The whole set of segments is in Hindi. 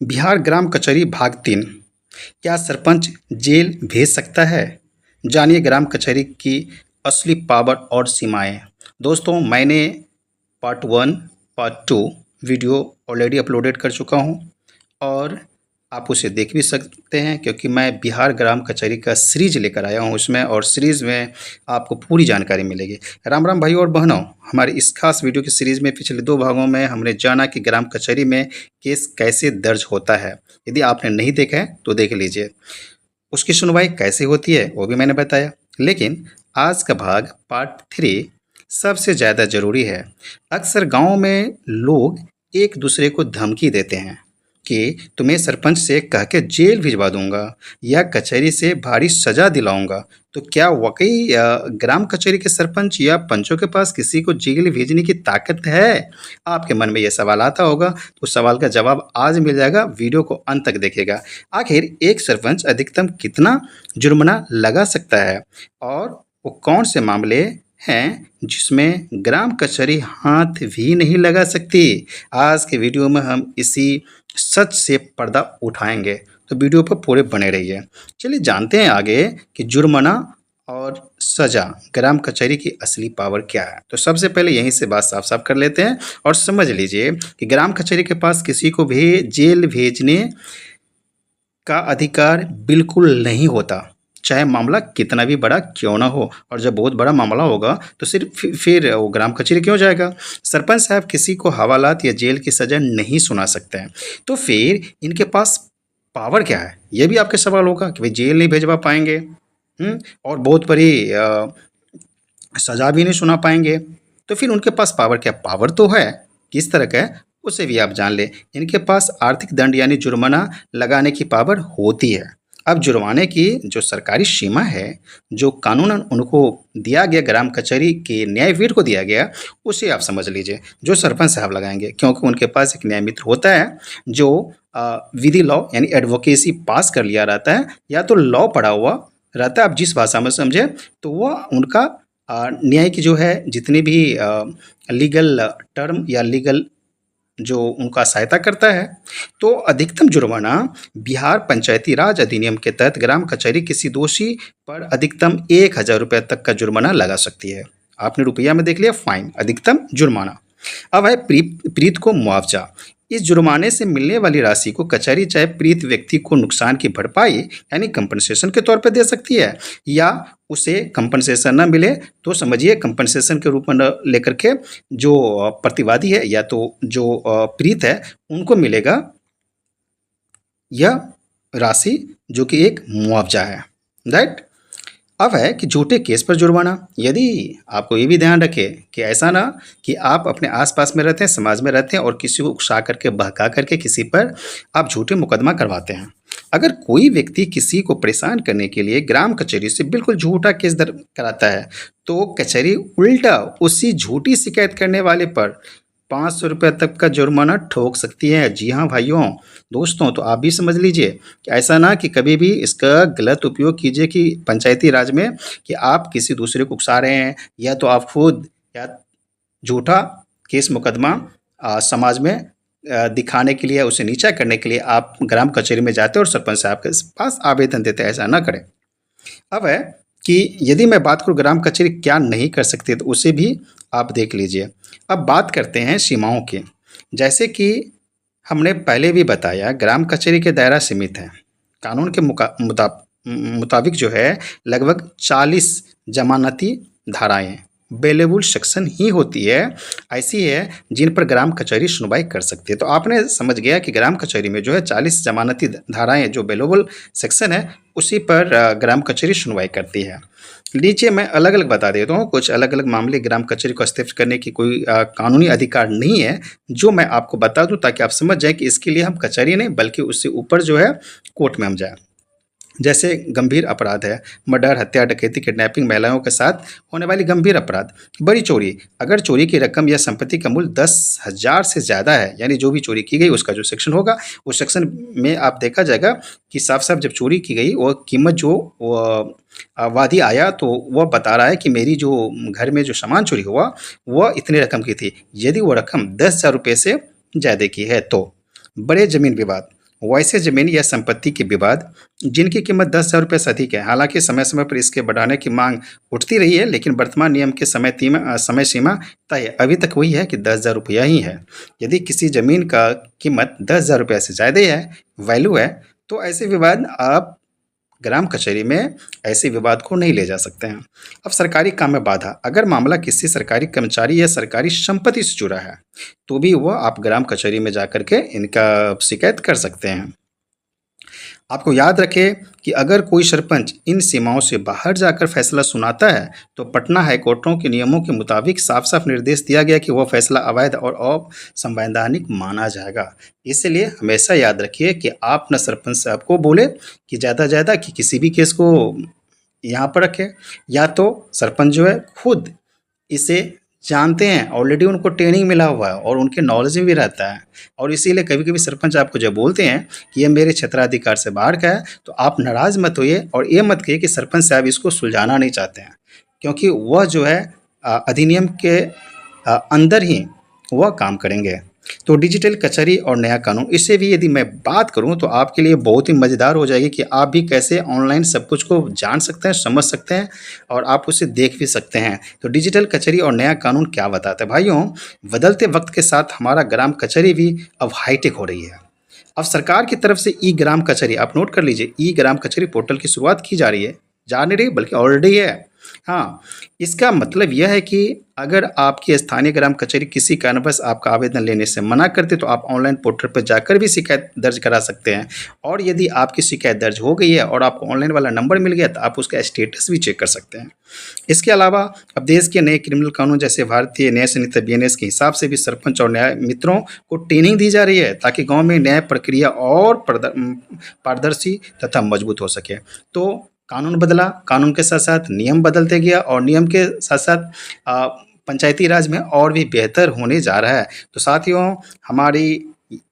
बिहार ग्राम कचहरी भाग 3। क्या सरपंच जेल भेज सकता है? जानिए ग्राम कचहरी की असली पावर और सीमाएं। दोस्तों, मैंने part 1, part 2 video already uploaded कर चुका हूं और आप उसे देख भी सकते हैं, क्योंकि मैं बिहार ग्राम कचहरी का सीरीज लेकर आया हूं उसमें, और सीरीज में आपको पूरी जानकारी मिलेगी। राम राम भाइयों और बहनों, हमारी इस खास वीडियो की सीरीज में पिछले 2 भागों में हमने जाना कि ग्राम कचहरी में केस कैसे दर्ज होता है। यदि आपने नहीं देखा है तो देख लीजिए। उसकी सुनवाई कैसे होती है वो भी मैंने बताया। लेकिन आज का भाग पार्ट 3 सबसे ज़्यादा ज़रूरी है। अक्सर गाँव में लोग एक दूसरे को धमकी देते हैं कि तुम्हें सरपंच से कह के जेल भिजवा दूंगा या कचहरी से भारी सजा दिलाऊंगा। तो क्या वाकई ग्राम कचहरी के सरपंच या पंचों के पास किसी को जेल भेजने की ताकत है? आपके मन में यह सवाल आता होगा, तो उस सवाल का जवाब आज मिल जाएगा। वीडियो को अंत तक देखिएगा। आखिर एक सरपंच अधिकतम कितना जुर्माना लगा सकता है और वो कौन से मामले हैं जिसमें ग्राम कचहरी हाथ भी नहीं लगा सकती? आज के वीडियो में हम इसी सच से पर्दा उठाएंगे, तो वीडियो पर पूरे बने रहिए। चलिए जानते हैं आगे कि जुर्माना और सजा ग्राम कचहरी की असली पावर क्या है। तो सबसे पहले यहीं से बात साफ साफ कर लेते हैं और समझ लीजिए कि ग्राम कचहरी के पास किसी को भी जेल भेजने का अधिकार बिल्कुल नहीं होता, चाहे मामला कितना भी बड़ा क्यों ना हो। और जब बहुत बड़ा मामला होगा तो सिर्फ फिर वो ग्राम कचहरी क्यों जाएगा? सरपंच साहब किसी को हवालात या जेल की सज़ा नहीं सुना सकते हैं। तो फिर इनके पास पावर क्या है? ये भी आपके सवाल होगा कि भाई जेल नहीं भेजवा पाएंगे, और बहुत बड़ी सज़ा भी नहीं सुना पाएंगे। तो फिर उनके पास पावर क्या? पावर तो है, किस तरह का है उसे भी आप जान ले। इनके पास आर्थिक दंड यानी जुर्माना लगाने की पावर होती है। अब जुर्माने की जो सरकारी सीमा है, जो कानूनन उनको दिया गया, ग्राम कचहरी के न्यायपीठ को दिया गया, उसे आप समझ लीजिए जो सरपंच साहब लगाएंगे, क्योंकि उनके पास एक न्याय मित्र होता है जो विधि लॉ यानी एडवोकेसी पास कर लिया रहता है, या तो लॉ पढ़ा हुआ रहता है, आप जिस भाषा में समझे। तो वह उनका न्याय की जो है जितनी भी लीगल टर्म या लीगल जो उनका सहायता करता है। तो अधिकतम जुर्माना बिहार पंचायती राज अधिनियम के तहत ग्राम कचहरी किसी दोषी पर अधिकतम 1000 रुपये तक का जुर्माना लगा सकती है। आपने रुपया में देख लिया, फाइन, अधिकतम जुर्माना। अब है पीड़ित को मुआवजा। इस जुर्माने से मिलने वाली राशि को कचहरी चाहे पीड़ित व्यक्ति को नुकसान की भरपाई यानी कंपनसेशन के तौर पर दे सकती है, या उसे कंपनसेशन न मिले तो समझिए कंपनसेशन के रूप में न लेकर के जो प्रतिवादी है या तो जो पीड़ित है उनको मिलेगा यह राशि, जो कि एक मुआवजा है। राइट। अब है कि झूठे केस पर जुर्माना। यदि आपको ये भी ध्यान रखें कि ऐसा ना कि आप अपने आसपास में रहते हैं, समाज में रहते हैं और किसी को उकसा करके बहका करके किसी पर आप झूठे मुकदमा करवाते हैं। अगर कोई व्यक्ति किसी को परेशान करने के लिए ग्राम कचहरी से बिल्कुल झूठा केस दर्ज कराता है, तो कचहरी उल्टा उसी झूठी शिकायत करने वाले पर 500 रुपये तक का जुर्माना ठोक सकती है। जी हाँ भाइयों, दोस्तों, तो आप भी समझ लीजिए कि ऐसा ना कि कभी भी इसका गलत उपयोग कीजिए कि पंचायती राज में कि आप किसी दूसरे को उकसा रहे हैं, या तो आप खुद या झूठा केस मुकदमा समाज में दिखाने के लिए, उसे नीचा करने के लिए आप ग्राम कचहरी में जाते हैं और सरपंच साहब के पास आवेदन देते हैं। ऐसा ना करें। अब है कि यदि मैं बात करूँ ग्राम कचहरी क्या नहीं कर सकती, तो उसे भी आप देख लीजिए। अब बात करते हैं सीमाओं की। जैसे कि हमने पहले भी बताया, ग्राम कचहरी के दायरा सीमित है। कानून के मुताबिक जो है लगभग 40 जमानती धाराएं बेलेबल सेक्शन ही होती है, ऐसी है जिन पर ग्राम कचहरी सुनवाई कर सकती है। तो आपने समझ गया कि ग्राम कचहरी में जो है 40 जमानती धाराएं जो बेलेबल सेक्शन है उसी पर ग्राम कचहरी सुनवाई करती है। नीचे मैं अलग अलग बता देता हूँ, कुछ अलग अलग मामले ग्राम कचहरी को हस्तक्षेप करने की कोई कानूनी अधिकार नहीं है, जो मैं आपको बता दूं ताकि आप समझ जाएं कि इसके लिए हम कचहरी नहीं बल्कि उससे ऊपर जो है कोर्ट में हम जाएं। जैसे गंभीर अपराध है, मर्डर, हत्या, डकैती, किडनैपिंग, महिलाओं के साथ होने वाली गंभीर अपराध, बड़ी चोरी। अगर चोरी की रकम या संपत्ति का मूल्य 10,000 से ज़्यादा है, यानी जो भी चोरी की गई उसका जो सेक्शन होगा उस सेक्शन में आप देखा जाएगा कि साफ साफ जब चोरी की गई वो कीमत जो वादी आया तो वह बता रहा है कि मेरी जो घर में जो सामान चोरी हुआ वह इतने रकम की थी। यदि वो रकम 10,000 रुपये से ज़्यादा की है तो बड़े ज़मीन विवाद, वैसे ज़मीन या संपत्ति के विवाद जिनकी कीमत 10,000 रुपये से अधिक है, हालांकि समय समय पर इसके बढ़ाने की मांग उठती रही है, लेकिन वर्तमान नियम के समय सीमा तय अभी तक वही है कि 10,000 रुपया ही है। यदि किसी ज़मीन का कीमत 10,000 रुपये से ज़्यादा है, वैल्यू है, तो ऐसे विवाद आप ग्राम कचहरी में ऐसे विवाद को नहीं ले जा सकते हैं। अब सरकारी काम में बाधा, अगर मामला किसी सरकारी कर्मचारी या सरकारी संपत्ति से जुड़ा है, तो भी वह आप ग्राम कचहरी में जाकर के इनका शिकायत कर सकते हैं। आपको याद रखें कि अगर कोई सरपंच इन सीमाओं से बाहर जाकर फैसला सुनाता है, तो पटना हाईकोर्टों के नियमों के मुताबिक साफ-साफ निर्देश दिया गया कि वह फैसला अवैध और असंवैधानिक माना जाएगा। इसलिए हमेशा याद रखिए कि आप ना सरपंच साहब को बोले कि ज़्यादा कि किसी भी केस को यहाँ पर रखें, या तो सरपंच जो है खुद इसे जानते हैं, ऑलरेडी उनको ट्रेनिंग मिला हुआ है और उनके नॉलेज में भी रहता है, और इसीलिए कभी-कभी सरपंच आपको जब बोलते हैं कि ये मेरे क्षेत्राधिकार से बाहर का है, तो आप नाराज़ मत होइए और ये मत कहिए कि सरपंच साहब इसको सुलझाना नहीं चाहते हैं, क्योंकि वह जो है अधिनियम के अंदर ही वह काम करेंगे। तो डिजिटल कचहरी और नया कानून, इससे भी यदि मैं बात करूं तो आपके लिए बहुत ही मज़ेदार हो जाएगी कि आप भी कैसे ऑनलाइन सब कुछ को जान सकते हैं, समझ सकते हैं और आप उसे देख भी सकते हैं। तो डिजिटल कचहरी और नया कानून क्या बताता है भाइयों? बदलते वक्त के साथ हमारा ग्राम कचहरी भी अब हाईटेक हो रही है। अब सरकार की तरफ से ई ग्राम कचहरी, आप नोट कर लीजिए, ई ग्राम कचहरी पोर्टल की शुरुआत की जा रही है, जा नहीं रही बल्कि ऑलरेडी है। हाँ, इसका मतलब यह है कि अगर आपकी स्थानीय ग्राम कचहरी किसी कारणवश आपका आवेदन लेने से मना करते, तो आप ऑनलाइन पोर्टल पर जाकर भी शिकायत दर्ज करा सकते हैं, और यदि आपकी शिकायत दर्ज हो गई है और आपको ऑनलाइन वाला नंबर मिल गया, तो आप उसका स्टेटस भी चेक कर सकते हैं। इसके अलावा अब देश के नए क्रिमिनल कानून जैसे भारतीय न्याय संहिता BNS के हिसाब से भी सरपंच और न्याय मित्रों को ट्रेनिंग दी जा रही है, ताकि गाँव में न्याय प्रक्रिया और पारदर्शी तथा मजबूत हो सके। तो कानून बदला, कानून के साथ-साथ नियम बदलते गया और नियम के साथ-साथ पंचायती राज में और भी बेहतर होने जा रहा है। तो साथियों, हमारी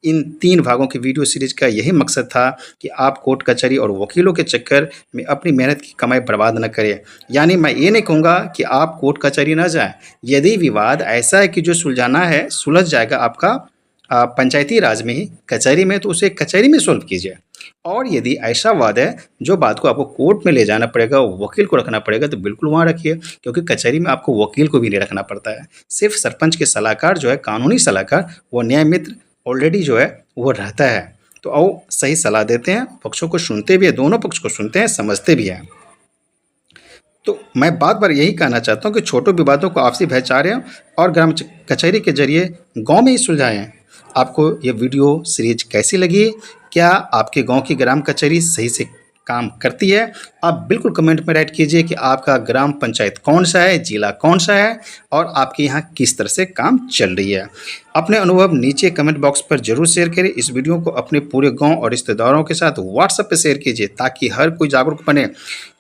इन 3 भागों की वीडियो सीरीज़ का यही मकसद था कि आप कोर्ट कचहरी और वकीलों के चक्कर में अपनी मेहनत की कमाई बर्बाद न करें। यानी मैं ये नहीं कहूँगा कि आप कोर्ट कचहरी ना जाएँ। यदि विवाद ऐसा है कि जो सुलझाना है, सुलझ जाएगा आपका पंचायती राज में ही, कचहरी में, तो उसे कचहरी में सॉल्व कीजिए। और यदि ऐसा वाद है जो बात को आपको कोर्ट में ले जाना पड़ेगा, वकील को रखना पड़ेगा, तो बिल्कुल वहाँ रखिए, क्योंकि कचहरी में आपको वकील को भी नहीं रखना पड़ता है। सिर्फ सरपंच के सलाहकार जो है, कानूनी सलाहकार, वो न्याय मित्र ऑलरेडी जो है वो रहता है। तो आओ सही सलाह देते हैं, पक्षों को सुनते भी हैं, दोनों पक्ष को सुनते हैं, समझते भी हैं। तो मैं बार-बार यही कहना चाहता हूँ कि छोटे विवादों को आपसी भाईचारे और ग्राम कचहरी के ज़रिए गाँव में ही सुलझाएँ। आपको ये वीडियो सीरीज कैसी लगी? क्या आपके गांव की ग्राम कचहरी सही से काम करती है? आप बिल्कुल कमेंट में राइट कीजिए कि आपका ग्राम पंचायत कौन सा है, जिला कौन सा है और आपके यहाँ किस तरह से काम चल रही है। अपने अनुभव नीचे कमेंट बॉक्स पर जरूर शेयर करें। इस वीडियो को अपने पूरे गांव और रिश्तेदारों के साथ व्हाट्सएप पर शेयर कीजिए, ताकि हर कोई जागरूक बने,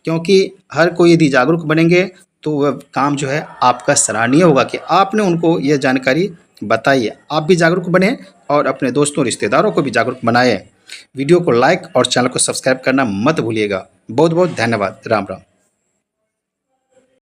क्योंकि हर कोई यदि जागरूक बनेंगे तो वह काम जो है आपका सराहनीय होगा कि आपने उनको यह जानकारी बताइए। आप भी जागरूक बने और अपने दोस्तों रिश्तेदारों को भी जागरूक बनाएं। वीडियो को लाइक और चैनल को सब्सक्राइब करना मत भूलिएगा। बहुत बहुत धन्यवाद। राम राम।